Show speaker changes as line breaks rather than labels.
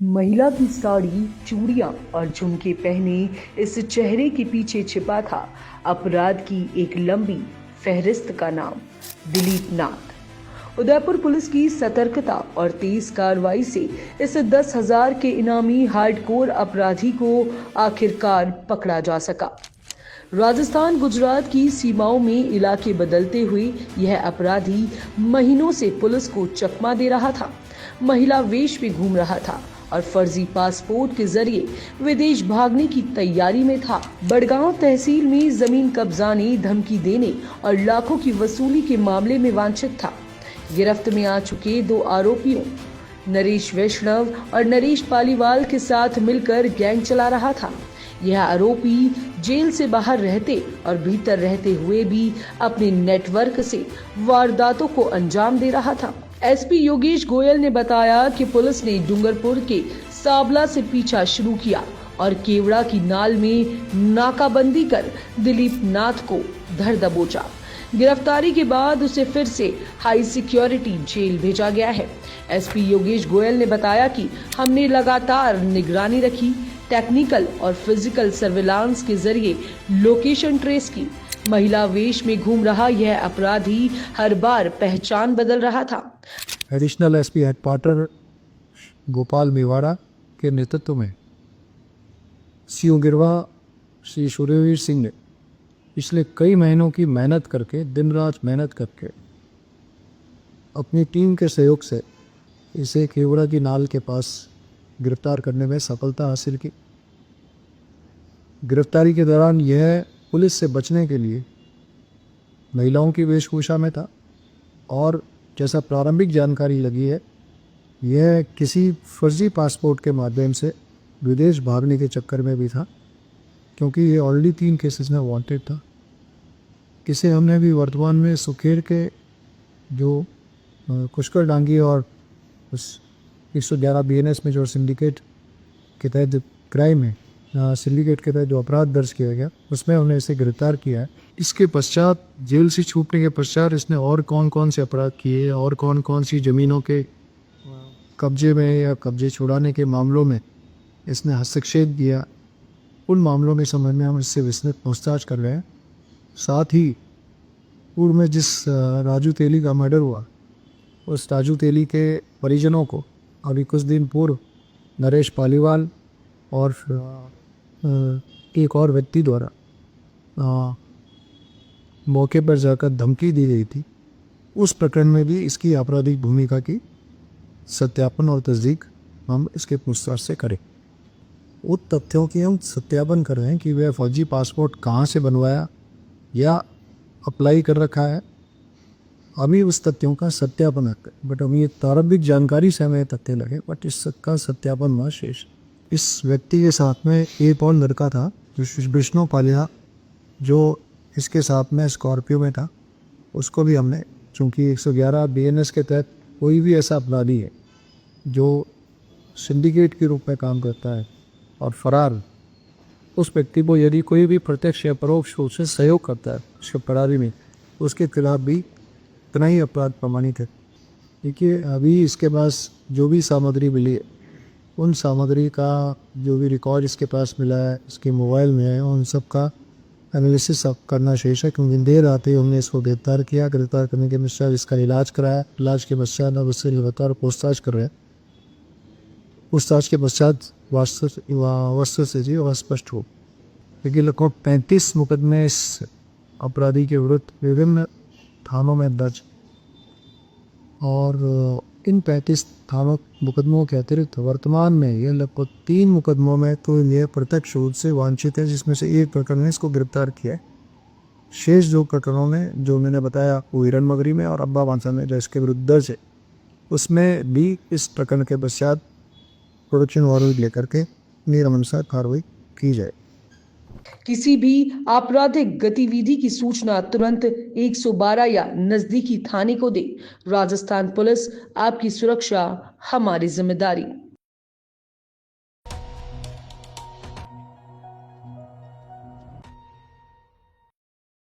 महिला की साड़ी, चूड़ियां और झुमके पहने इस चेहरे के पीछे छिपा था अपराध की एक लंबी फहरिस्त का नाम दिलीप नाथ। उदयपुर पुलिस की सतर्कता और तेज कार्रवाई से इस 10,000 के इनामी हार्डकोर अपराधी को आखिरकार पकड़ा जा सका। राजस्थान गुजरात की सीमाओं में इलाके बदलते हुए यह अपराधी महीनों से पुलिस को चकमा दे रहा था, महिला वेश में घूम रहा था और फर्जी पासपोर्ट के जरिए विदेश भागने की तैयारी में था। बड़गांव तहसील में जमीन कब्जाने, धमकी देने और लाखों की वसूली के मामले में वांछित था। गिरफ्त में आ चुके दो आरोपियों नरेश वैष्णव और नरेश पालीवाल के साथ मिलकर गैंग चला रहा था। यह आरोपी जेल से बाहर रहते और भीतर रहते हुए भी अपने नेटवर्क से वारदातों को अंजाम दे रहा था। एसपी योगेश गोयल ने बताया कि पुलिस ने डूंगरपुर के साबला से पीछा शुरू किया और केवड़ा की नाल में नाकाबंदी कर दिलीप नाथ को धर दबोचा। गिरफ्तारी के बाद उसे फिर से हाई सिक्योरिटी जेल भेजा गया है। एसपी योगेश गोयल ने बताया कि हमने लगातार निगरानी रखी, टेक्निकल और फिजिकल सर्विलांस के जरिए लोकेशन ट्रेस की। महिला वेश में घूम रहा यह अपराधी हर बार पहचान बदल रहा था।
Additional SP headquarters Gopal Mewada के नेतृत्व में सीओ गिरवा श्री सूर्यवीर सिंह ने पिछले कई महीनों की मेहनत करके, दिन रात मेहनत करके अपनी टीम के सहयोग से इसे केवड़ा की नाल के पास गिरफ्तार करने में सफलता हासिल की। गिरफ्तारी के दौरान यह पुलिस से बचने के लिए महिलाओं की वेशभूषा में था और जैसा प्रारंभिक जानकारी लगी है, यह किसी फर्जी पासपोर्ट के माध्यम से विदेश भागने के चक्कर में भी था, क्योंकि ये ऑलरेडी 3 केसेस में वांटेड था। इसे हमने भी वर्तमान में सुखेर के जो पुष्कर डांगी और उस 111 BNS में जो सिंडिकेट के तहत क्राइम है, सिंडिकेट के तहत जो अपराध दर्ज किया गया, उसमें हमने इसे गिरफ्तार किया है। इसके पश्चात जेल से छूटने के पश्चात इसने और कौन कौन से अपराध किए और कौन कौन सी ज़मीनों के कब्जे में या कब्जे छुड़ाने के मामलों में इसने हस्तक्षेप किया, उन मामलों में समझने हम इससे विस्तृत पूछताछ कर रहे हैं। साथ ही पूर्व में जिस राजू तेली का मर्डर हुआ, उस राजू तेली के परिजनों को अभी कुछ दिन पूर्व नरेश पालीवाल और एक और व्यक्ति द्वारा मौके पर जाकर धमकी दी गई थी। उस प्रकरण में भी इसकी आपराधिक भूमिका की सत्यापन और तस्दीक हम इसके पूछताछ से करें। उन तथ्यों की हम सत्यापन कर रहे हैं कि वह फर्जी पासपोर्ट कहाँ से बनवाया या अप्लाई कर रखा है। अभी उस तथ्यों का सत्यापन है, बट अभी ये प्रारंभिक जानकारी से हमें तथ्य लगे, बट इसका सत्यापन हुआ शेष। इस व्यक्ति के साथ में एक और लड़का था जो विष्णु पालिया, जो इसके साथ में स्कॉर्पियो में था। उसको भी हमने, चूँकि 111 BNS के तहत कोई भी ऐसा अपराधी है जो सिंडिकेट के रूप में काम करता है और फरार, उस व्यक्ति को यदि कोई भी प्रत्यक्ष या परोक्ष रूप से सहयोग करता है उसके फरारी में, उसके खिलाफ भी इतना ही अपराध प्रमाणित है। देखिए, अभी इसके पास जो भी सामग्री मिली है, उन सामग्री का जो भी रिकॉर्ड इसके पास मिला है, इसके मोबाइल में है, उन सब का एनालिसिस करना शेष है, क्योंकि देर आते ही हमने इसको गिरफ्तार किया। गिरफ्तार करने के पश्चात इसका इलाज कराया। इलाज के पश्चात अब उससे लगातार पूछताछ कर रहे हैं। पूछताछ के पश्चात वस्तु से जी वह स्पष्ट हो। क्योंकि लगभग 35 मुकदमे इस अपराधी के विरुद्ध विभिन्न थानों में दर्ज, और इन 35 थानों मुकदमों के अतिरिक्त वर्तमान में ये लगभग 3 मुकदमों में तो ये प्रत्यक्ष रूप से वांछित है, जिसमें से एक प्रकरण में इसको गिरफ्तार किया है। शेष 2 प्रकरणों में जो मैंने बताया, वो हिरन मगरी में और अब्बा वांसा में जो इसके विरुद्ध दर्ज है, उसमें भी इस प्रकरण के पश्चात प्रोडक्शन वारंट लेकर के नियमानुसार कार्रवाई की जाए।
किसी भी आपराधिक गतिविधि की सूचना तुरंत 112 या नजदीकी थाने को दे। राजस्थान पुलिस, आपकी सुरक्षा हमारी जिम्मेदारी।